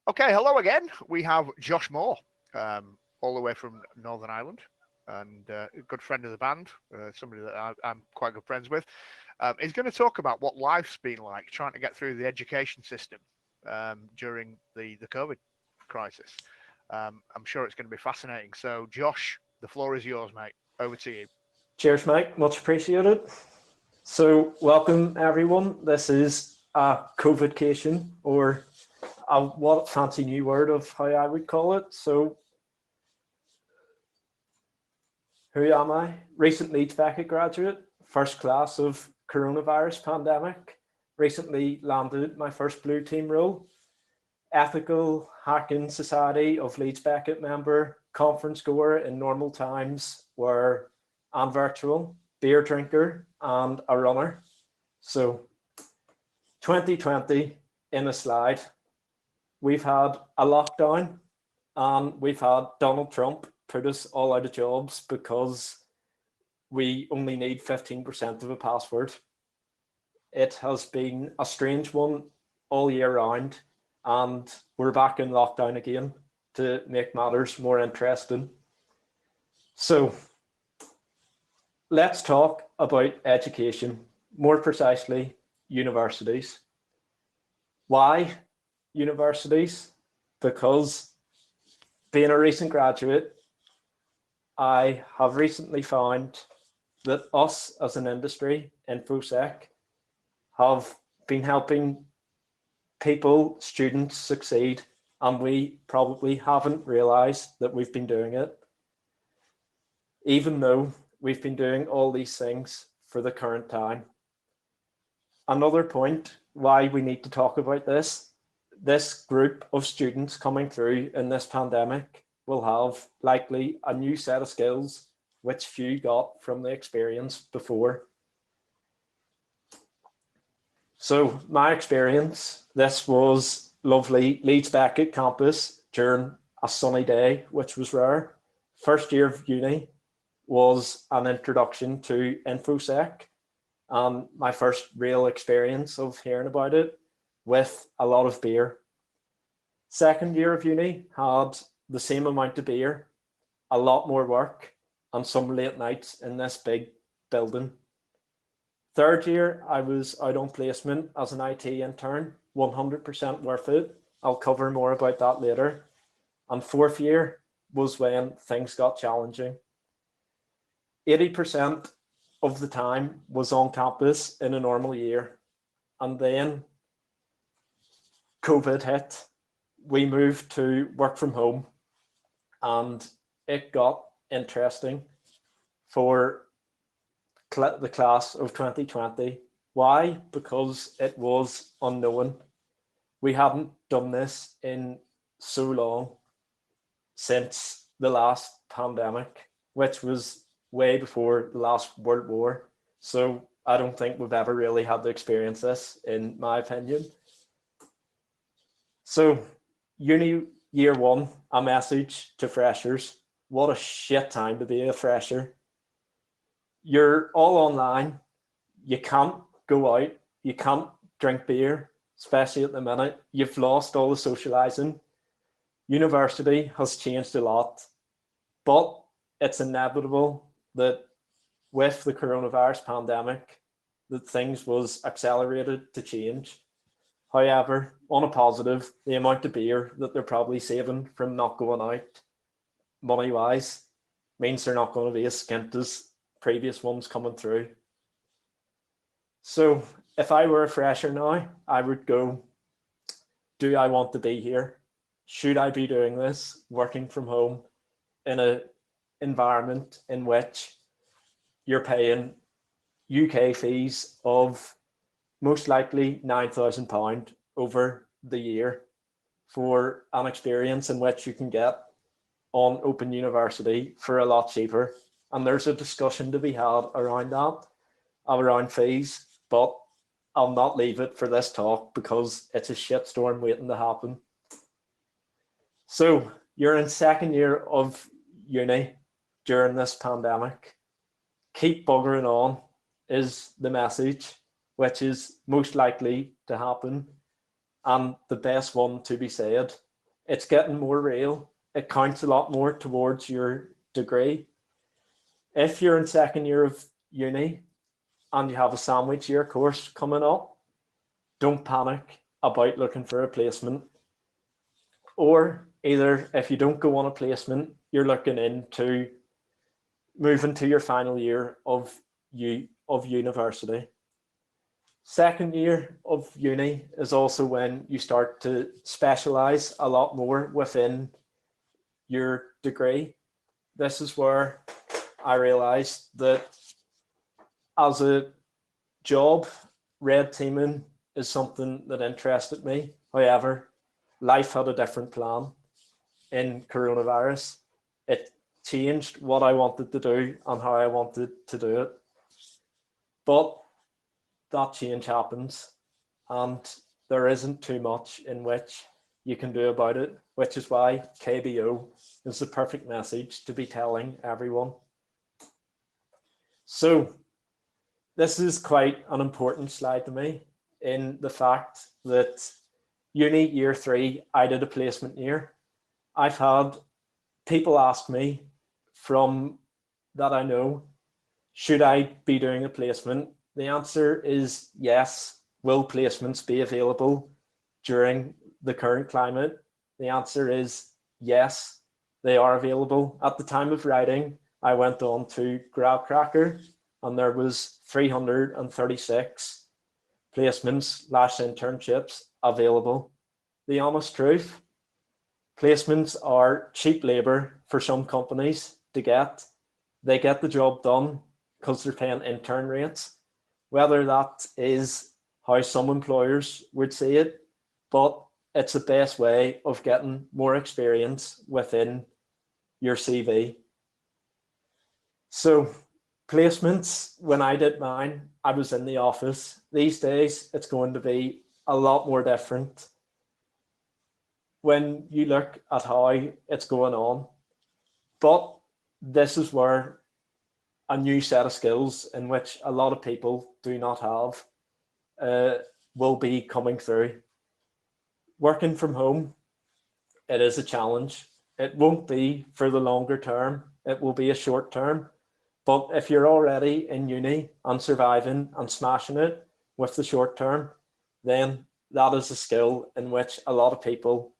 Okay, hello again. We have Josh Moore, all the way from Northern Ireland, and a good friend of the band, somebody that I'm quite good friends with. He's going to talk about what life's been like trying to get through the education system during the COVID crisis. I'm sure it's going to be fascinating. So, Josh, the floor is yours, mate. Over to you. Cheers, Mike. Much appreciated. So, welcome everyone. This is a COVIDcation, or what fancy new word of how I would call it. So, who am I? Recent Leeds Beckett graduate, first class of coronavirus pandemic. Recently landed my first blue team role. Ethical Hacking Society of Leeds Beckett member, conference goer in normal times, and virtual, beer drinker, and a runner. So 2020 in a slide. We've had a lockdown and we've had Donald Trump put us all out of jobs because we only need 15% of a password. It has been a strange one all year round, and we're back in lockdown again to make matters more interesting. So let's talk about education, more precisely universities. Why universities? Because being a recent graduate, I have recently found that us as an industry, InfoSec, have been helping people, students succeed, and we probably haven't realized that we've been doing it, even though we've been doing all these things for the current time. Another point why we need to talk about this group of students coming through in this pandemic will have likely a new set of skills which few got from the experience before. So my experience, this was lovely Leeds Beckett campus during a sunny day, which was rare. First year of uni was an introduction to InfoSec, and my first real experience of hearing about it with a lot of beer. Second year of uni had the same amount of beer, a lot more work, and some late nights in this big building. Third year, I was out on placement as an IT intern, 100% worth it. I'll cover more about that later. And fourth year was when things got challenging. 80% of the time was on campus in a normal year. And then COVID hit. We moved to work from home, and it got interesting for the class of 2020. Why? Because it was unknown. We hadn't done this in so long since the last pandemic, which was way before the last World War. So I don't think we've ever really had to experience this, in my opinion. So uni year one, a message to freshers. What a shit time to be a fresher. You're all online. You can't go out. You can't drink beer, especially at the minute. You've lost all the socializing. University has changed a lot, but it's inevitable that with the coronavirus pandemic, that things was accelerated to change. However, on a positive, the amount of beer that they're probably saving from not going out money-wise means they're not going to be as skint as previous ones coming through. So if I were a fresher now, I would go, do I want to be here? Should I be doing this, working from home in an environment in which you're paying UK fees of most likely £9,000 over the year for an experience in which you can get on Open University for a lot cheaper? And there's a discussion to be had around that, around fees, but I'll not leave it for this talk because it's a shitstorm waiting to happen. So you're in second year of uni during this pandemic. Keep buggering on is the message, which is most likely to happen, and the best one to be said. it's getting more real. It counts a lot more towards your degree. If you're in second year of uni and you have a sandwich year course coming up, don't panic about looking for a placement. Or either if you don't go on a placement, you're looking into moving to your final year of university. Second year of uni is also when you start to specialize a lot more within your degree. This is where I realized that as a job, red teaming is something that interested me. However, life had a different plan in coronavirus. It changed what I wanted to do and how I wanted to do it. But that change happens, and there isn't too much in which you can do about it, which is why KBO is the perfect message to be telling everyone. So this is quite an important slide to me, in the fact that uni year 3, I did a placement year. I've had people ask me from that I know, should I be doing a placement? The answer is yes. Will placements be available during the current climate? The answer is yes, they are available. At the time of writing, I went on to GradCracker and there was 336 placements / internships available. The honest truth, placements are cheap labor for some companies to get. They get the job done because they're paying intern rates. Whether that is how some employers would see it, but it's the best way of getting more experience within your CV. So placements, when I did mine, I was in the office. These days, it's going to be a lot more different. When you look at how it's going on, but this is where a new set of skills in which a lot of people do not have will be coming through. Working from home, it is a challenge. It won't be for the longer term. It will be a short term. But if you're already in uni and surviving and smashing it with the short term, then that is a skill in which a lot of people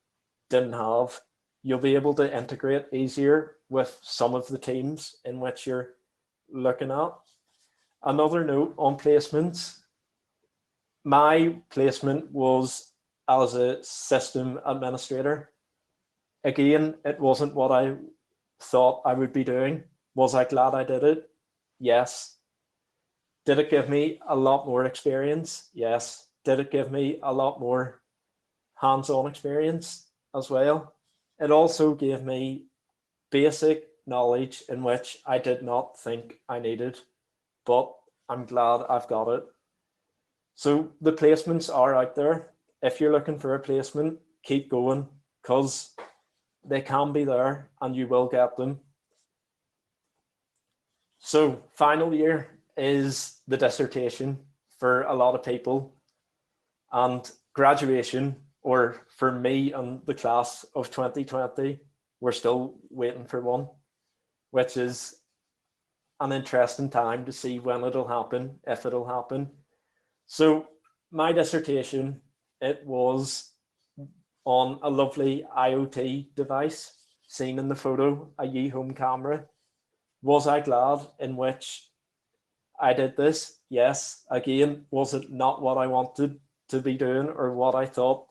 didn't have. You'll be able to integrate easier with some of the teams in which you're looking at. Another note on placements, my placement was as a system administrator. Again, it wasn't what I thought I would be doing. Was I glad I did it? Yes. Did it give me a lot more experience? Yes. Did it give me a lot more hands-on experience as well? It also gave me basic knowledge in which I did not think I needed, but I'm glad I've got it. So the placements are out there. If you're looking for a placement, keep going, because they can be there and you will get them. So final year is the dissertation for a lot of people, and graduation, or for me and the class of 2020, we're still waiting for one, which is an interesting time to see when it'll happen, if it'll happen. So my dissertation, it was on a lovely IoT device seen in the photo, a Yi home camera. Was I glad in which I did this? Yes. Again, was it not what I wanted to be doing or what I thought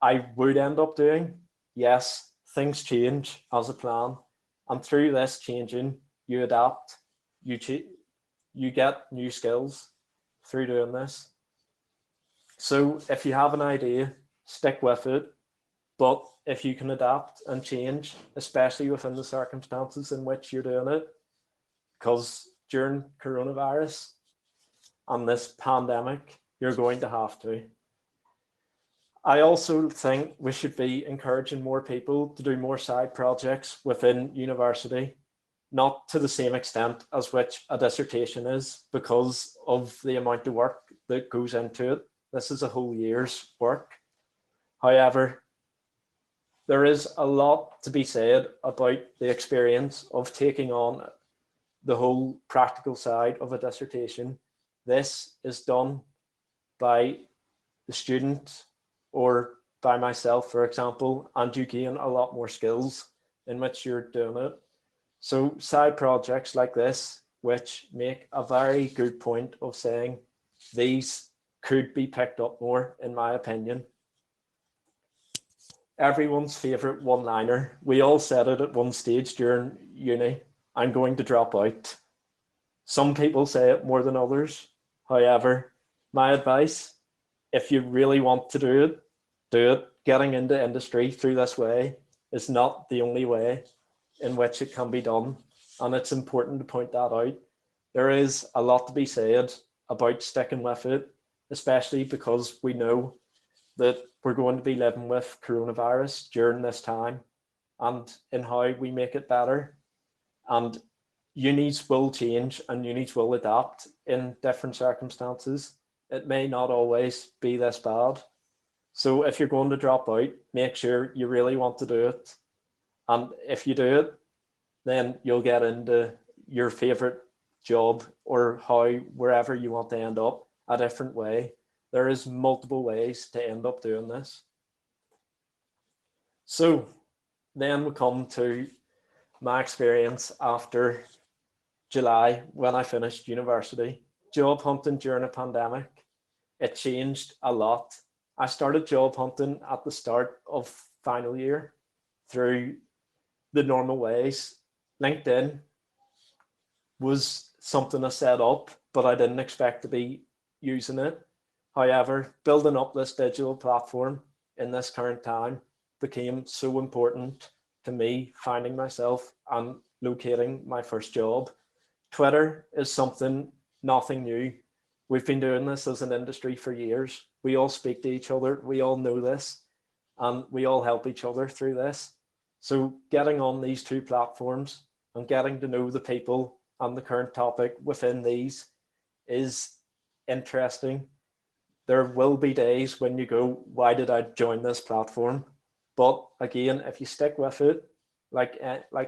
I would end up doing? Yes. Things change as a plan, and through this changing, you adapt, you get new skills through doing this. So if you have an idea, stick with it. But if you can adapt and change, especially within the circumstances in which you're doing it, because during coronavirus and this pandemic, you're going to have to. I also think we should be encouraging more people to do more side projects within university, not to the same extent as which a dissertation is, because of the amount of work that goes into it. This is a whole year's work. However, there is a lot to be said about the experience of taking on the whole practical side of a dissertation. This is done by the student or by myself, for example, and you gain a lot more skills in which you're doing it. So side projects like this, which make a very good point of saying these could be picked up more, in my opinion. Everyone's favorite one-liner. We all said it at one stage during uni. I'm going to drop out. Some people say it more than others. However, my advice, if you really want to do it, do it. Getting into industry through this way is not the only way in which it can be done. And it's important to point that out. There is a lot to be said about sticking with it, especially because we know that we're going to be living with coronavirus during this time, and in how we make it better. And unis will change and unis will adapt in different circumstances. It may not always be this bad. So if you're going to drop out, make sure you really want to do it. And if you do it, then you'll get into your favorite job or how wherever you want to end up a different way. There is multiple ways to end up doing this. So then we come to my experience after July when I finished university. Job hunting during a pandemic, it changed a lot. I started job hunting at the start of final year through the normal ways. LinkedIn was something I set up, but I didn't expect to be using it. However, building up this digital platform in this current time became so important to me finding myself and locating my first job. Twitter is nothing new. We've been doing this as an industry for years. We all speak to each other. We all know this, and we all help each other through this. So getting on these two platforms and getting to know the people and the current topic within these is interesting. There will be days when you go, why did I join this platform? But again, if you stick with it, like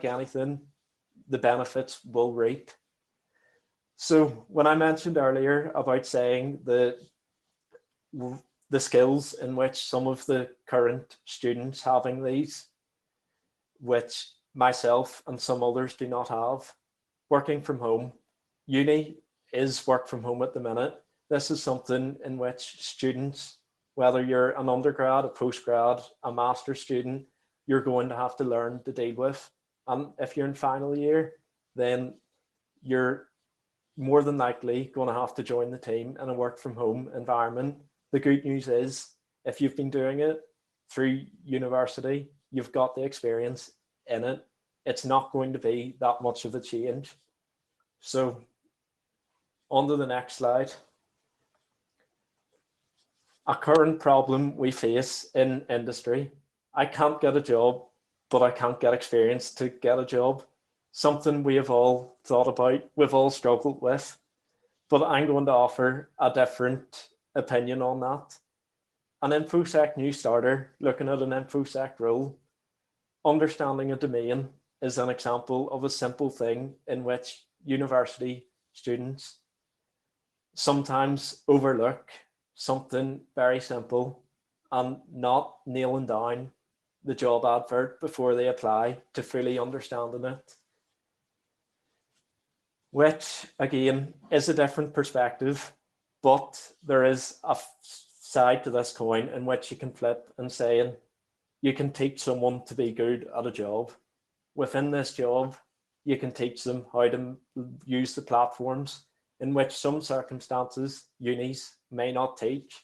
anything, the benefits will reap. So when I mentioned earlier about saying the skills in which some of the current students having these, which myself and some others do not have, working from home. Uni is work from home at the minute. This is something in which students, whether you're an undergrad, a postgrad, a master's student, you're going to have to learn to deal with. And if you're in final year, then you're more than likely going to have to join the team in a work from home environment. The good news is, if you've been doing it through university, you've got the experience in it. It's not going to be that much of a change. So on to the next slide. A current problem we face in industry. I can't get a job, but I can't get experience to get a job. Something we have all thought about, we've all struggled with, but I'm going to offer a different opinion on that. An InfoSec new starter, looking at an InfoSec role, understanding a domain is an example of a simple thing in which university students sometimes overlook something very simple and not nailing down the job advert before they apply to fully understanding it, which again is a different perspective, but there is a side to this coin in which you can flip and saying you can teach someone to be good at a job. Within this job, you can teach them how to use the platforms in which some circumstances unis may not teach,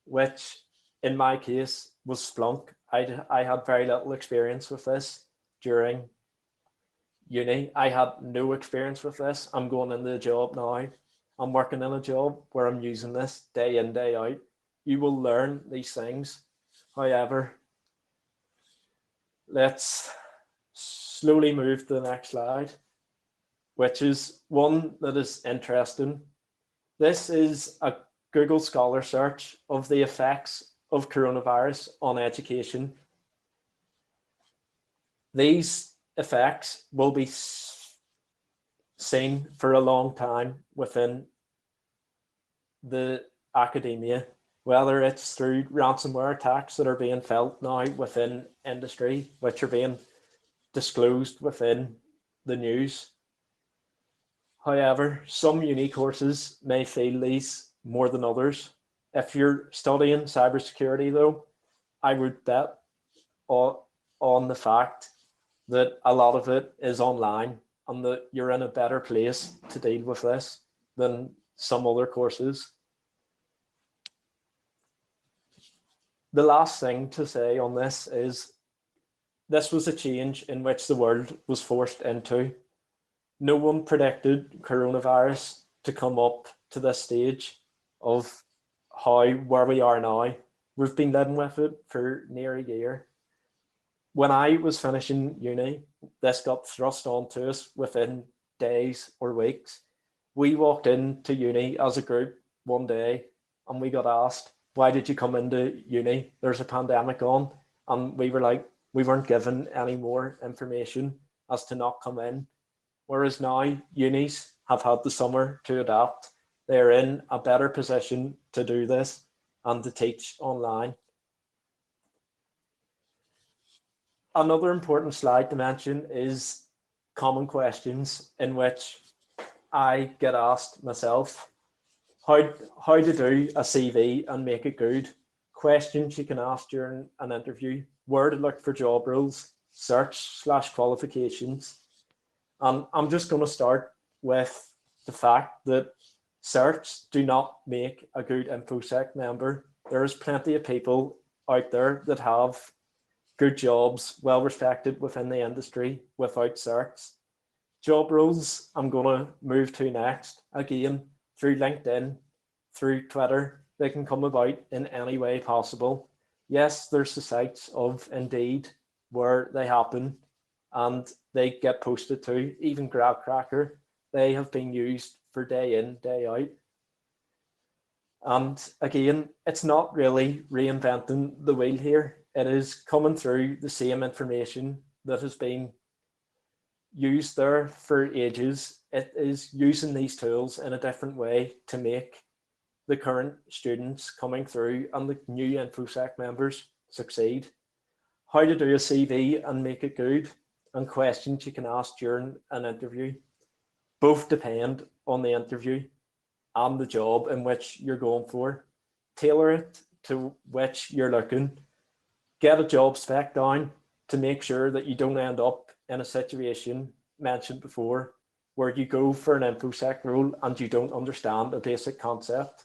which in my case was Splunk. I had very little experience with this during uni. I had no experience with this. I'm going into the job now. I'm working in a job where I'm using this day in, day out. You will learn these things. However, let's slowly move to the next slide, which is one that is interesting. This is a Google Scholar search of the effects of coronavirus on education. These effects will be seen for a long time within the academia, whether it's through ransomware attacks that are being felt now within industry, which are being disclosed within the news. However, some uni courses may feel these more than others. If you're studying cybersecurity, though, I would bet on the fact that a lot of it is online and that you're in a better place to deal with this than some other courses. The last thing to say on this is this was a change in which the world was forced into. No one predicted coronavirus to come up to this stage of where we are now. We've been living with it for near a year. When I was finishing uni, this got thrust onto us within days or weeks. We walked into uni as a group one day and we got asked, why did you come into uni? There's a pandemic on. And we were like, we weren't given any more information as to not come in. Whereas now unis have had the summer to adapt. They're in a better position to do this and to teach online. Another important slide to mention is common questions in which I get asked myself. How to do a CV and make it good, questions you can ask during an interview, where to look for job roles, search/qualifications. I'm just going to start with the fact that certs do not make a good InfoSec member. There's plenty of people out there that have good jobs, well respected within the industry without certs. Job roles, I'm going to move to next. Again, through LinkedIn, through Twitter, they can come about in any way possible. Yes, there's the sites of Indeed where they happen and they get posted to. Even GradCracker, they have been used for day in, day out. And again, it's not really reinventing the wheel here. It is coming through the same information that has been used there for ages. It is using these tools in a different way to make the current students coming through and the new InfoSec members succeed. How to do a CV and make it good, and questions you can ask during an interview. Both depend on the interview and the job in which you're going for. Tailor it to which you're looking. Get a job spec down to make sure that you don't end up in a situation mentioned before where you go for an InfoSec role and you don't understand a basic concept,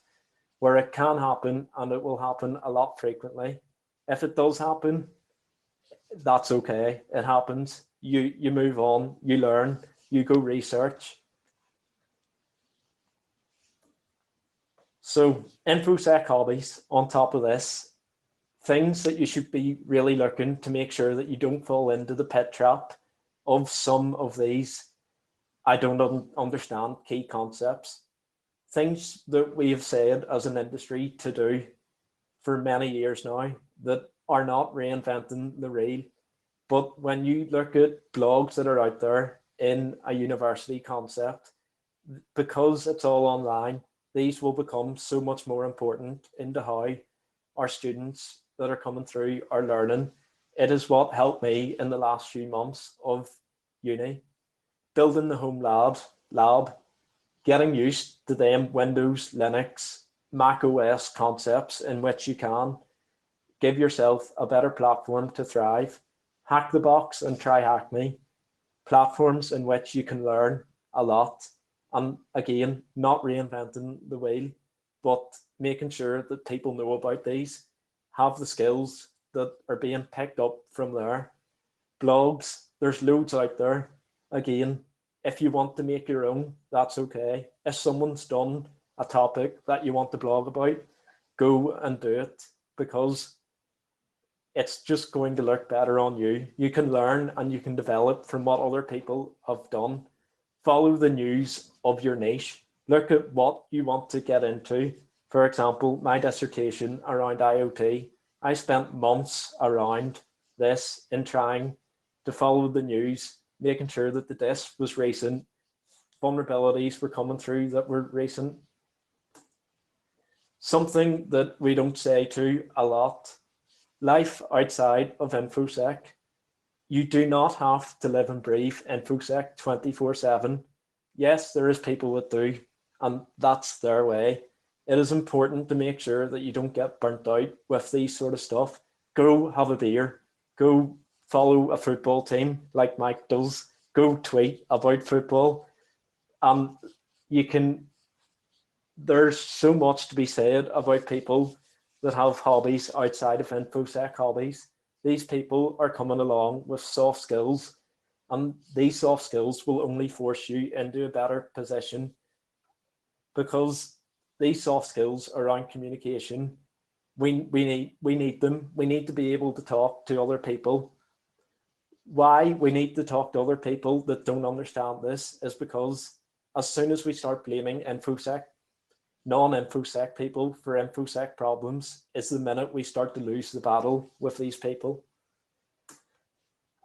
where it can happen and it will happen a lot frequently. If it does happen, that's okay. It happens. You move on, you learn, you go research. So InfoSec hobbies on top of this, things that you should be really looking to make sure that you don't fall into the pit trap of some of these. I don't understand key concepts. Things that we have said as an industry to do for many years now that are not reinventing the wheel. But when you look at blogs that are out there in a university concept, because it's all online, these will become so much more important into how our students that are coming through are learning. It is what helped me in the last few months of uni. Building the home lab, getting used to them Windows, Linux, Mac OS concepts in which you can give yourself a better platform to thrive. Hack the Box and Try Hack Me, platforms in which you can learn a lot. And again, not reinventing the wheel, but making sure that people know about these, have the skills that are being picked up from there. Blogs, there's loads out there. Again, if you want to make your own, that's okay. If someone's done a topic that you want to blog about, go and do it, because it's just going to look better on you. You can learn and you can develop from what other people have done. Follow the news of your niche. Look at what you want to get into. For example, my dissertation around IoT, I spent months around this in trying to follow the news, making sure that the disk was recent, vulnerabilities were coming through that were recent. Something that we don't say to a lot, life outside of InfoSec. You do not have to live and breathe InfoSec 24/7. Yes, there is people that do, and that's their way. It is important to make sure that you don't get burnt out with these sort of stuff. Go have a beer, go follow a football team like Mike does, go tweet about football. There's so much to be said about people that have hobbies outside of InfoSec hobbies. These people are coming along with soft skills, and these soft skills will only force you into a better position, because these soft skills around communication, we need them. We need to be able to talk to other people. Why we need to talk to other people that don't understand this is because as soon as we start blaming InfoSec, non-InfoSec people for InfoSec problems, is the minute we start to lose the battle with these people.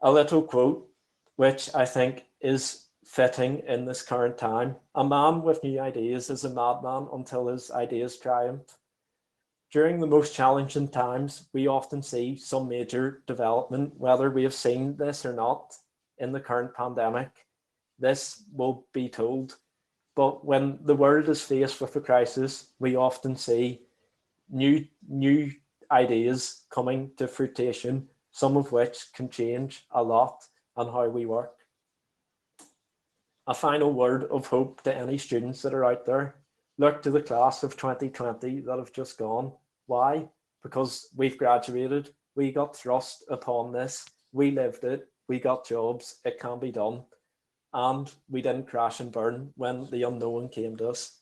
A little quote, which I think is fitting in this current time: a man with new ideas is a madman until his ideas triumph. During the most challenging times, we often see some major development, whether we have seen this or not in the current pandemic. This will be told. But when the world is faced with a crisis, we often see new ideas coming to fruition, some of which can change a lot on how we work. A final word of hope to any students that are out there: look to the class of 2020 that have just gone. Why? Because we've graduated, we got thrust upon this, we lived it, we got jobs, it can be done, and we didn't crash and burn when the unknown came to us.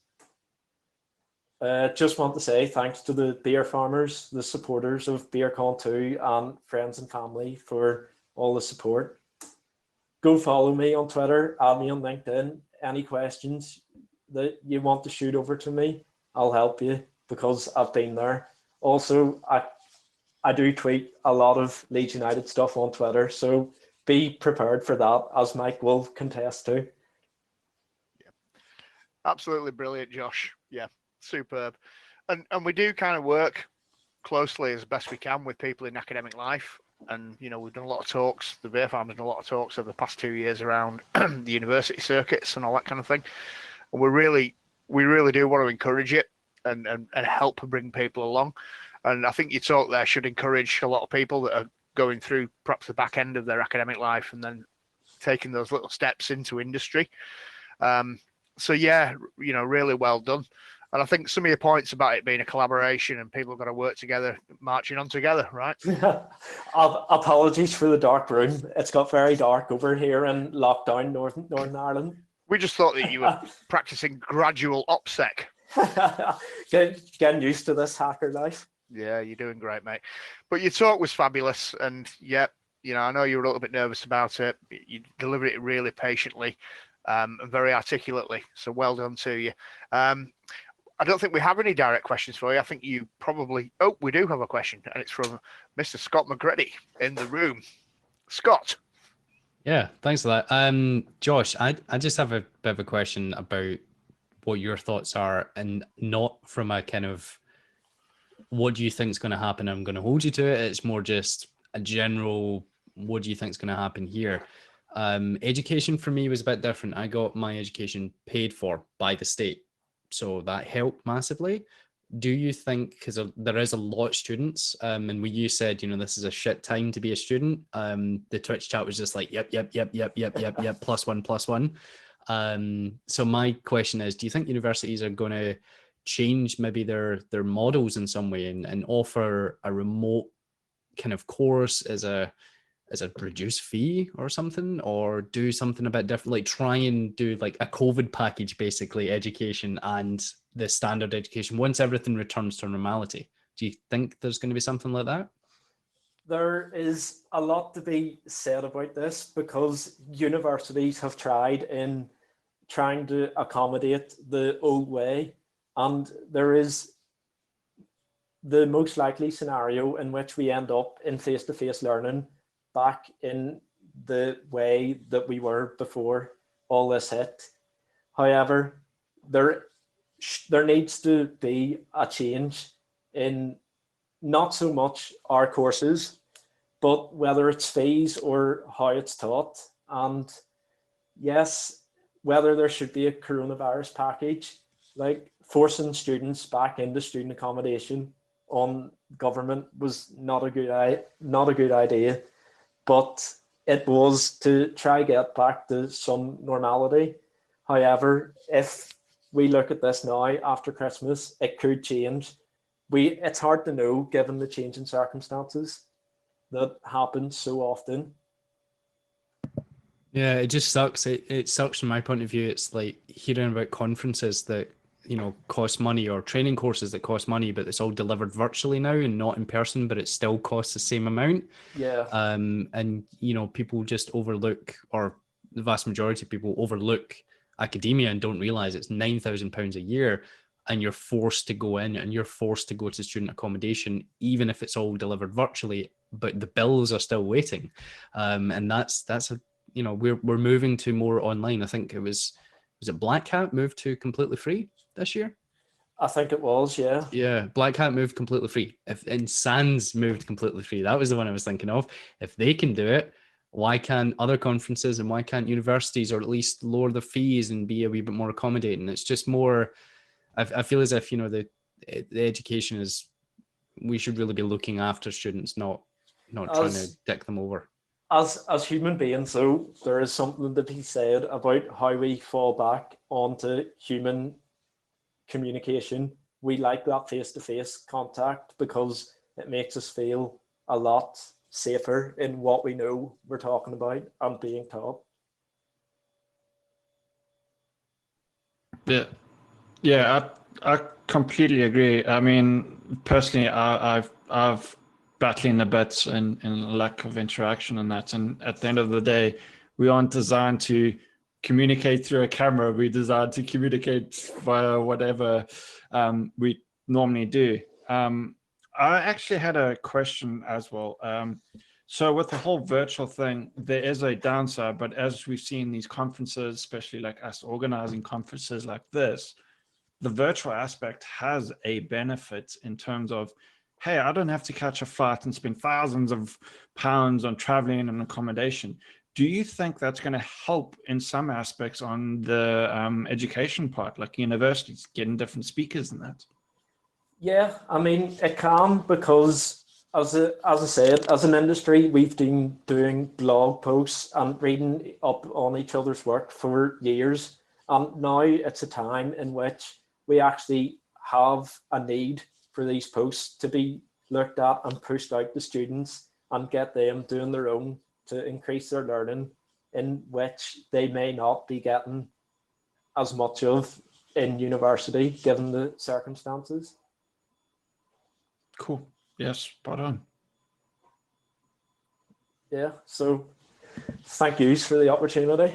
Just want to say thanks to the beer farmers, the supporters of Beercon 2, and friends and family for all the support. Go follow me on Twitter, add me on LinkedIn. Any questions that you want to shoot over to me, I'll help you, because I've been there. Also, I do tweet a lot of Leeds United stuff on Twitter, so be prepared for that, as Mike will contest to. Yeah. Absolutely brilliant, Josh. Yeah, superb. And we do kind of work closely as best we can with people in academic life. And, you know, we've done a lot of talks. The Beer Farm has done a lot of talks over the past 2 years around the university circuits and all that kind of thing. And we really do want to encourage it and help bring people along. And I think your talk there should encourage a lot of people that are going through perhaps the back end of their academic life and then taking those little steps into industry. So yeah, you know, really well done. And I think some of your points about it being a collaboration and people have got to work together, marching on together, right? Apologies for the dark room. It's got very dark over here in lockdown, Northern Ireland. We just thought that you were practicing gradual OPSEC. Getting used to this hacker life. Yeah, you're doing great, mate. But your talk was fabulous. And yeah, you know, I know you were a little bit nervous about it. You delivered it really patiently and very articulately. So well done to you. I don't think we have any direct questions for you. I think you probably... Oh, we do have a question, and it's from Mr. Scott McGrady in the room. Scott. Yeah, thanks for that. Josh, I just have a bit of a question about what your thoughts are, and not from a kind of what do you think is going to happen, I'm going to hold you to it. It's more just a general, what do you think is going to happen here? Education for me was a bit different. I got my education paid for by the state, so that helped massively. Do you think, because there is a lot of students, and you said, you know, this is a shit time to be a student. The Twitch chat was just like, yep, +1. So my question is, do you think universities are going to change maybe their models in some way and offer a remote kind of course as a reduced fee or something, or do something a bit different, like try and do like a COVID package, basically education and the standard education once everything returns to normality? Do you think there's going to be something like that? There is a lot to be said about this, because universities have tried in trying to accommodate the old way, and there is the most likely scenario in which we end up in face-to-face learning back in the way that we were before all this hit. However, there needs to be a change in not so much our courses, but whether it's fees or how it's taught. And yes, whether there should be a coronavirus package, like forcing students back into student accommodation on government was not a good idea, but it was to try get back to some normality. However, if we look at this now after Christmas, it could change. It's hard to know given the changing circumstances that happen so often. Yeah, it just sucks. It sucks from my point of view. It's like hearing about conferences that, cost money, or training courses that cost money, but it's all delivered virtually now and not in person, but it still costs the same amount. Yeah. And people just overlook, or the vast majority of people overlook academia and don't realize it's £9,000 a year, and you're forced to go in and you're forced to go to student accommodation, even if it's all delivered virtually, but the bills are still waiting. And that's a, we're moving to more online. I think was it Black Hat moved to completely free this year? I think it was, yeah. Yeah, Black Hat moved completely free. And Sans moved completely free. That was the one I was thinking of. If they can do it, why can't other conferences, and why can't universities, or at least lower the fees and be a wee bit more accommodating? It's just more, I feel as if, the education is, we should really be looking after students, not trying to dick them over. As human beings, though, there is something to be said about how we fall back onto human communication. We like that face-to-face contact because it makes us feel a lot safer in what we know we're talking about and being taught. Yeah, I completely agree. I mean, personally, I've battling a bit in lack of interaction and that. And at the end of the day, we aren't designed to communicate through a camera. We're designed to communicate via whatever we normally do. I actually had a question as well. So with the whole virtual thing, there is a downside, but as we've seen these conferences, especially like us organizing conferences like this, the virtual aspect has a benefit in terms of, hey, I don't have to catch a flight and spend thousands of pounds on traveling and accommodation. Do you think that's going to help in some aspects on the education part, like universities getting different speakers and that? Yeah, I mean, it can, because as I said, as an industry, we've been doing blog posts and reading up on each other's work for years. And now it's a time in which we actually have a need for these posts to be looked at and pushed out to students and get them doing their own to increase their learning, in which they may not be getting as much of in university given the circumstances. Cool. Yes, spot on. Yeah, so thank you for the opportunity.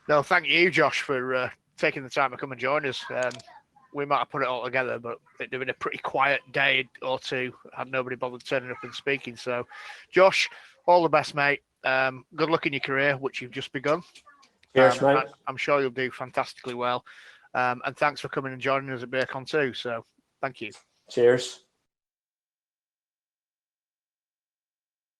No, thank you, Josh, for taking the time to come and join us. We might have put it all together, but it'd been a pretty quiet day or two, had nobody bothered turning up and speaking. So, Josh, all the best, mate. Good luck in your career, which you've just begun. Cheers, mate. I'm sure you'll do fantastically well. And thanks for coming and joining us at Beercon too. So, thank you. Cheers.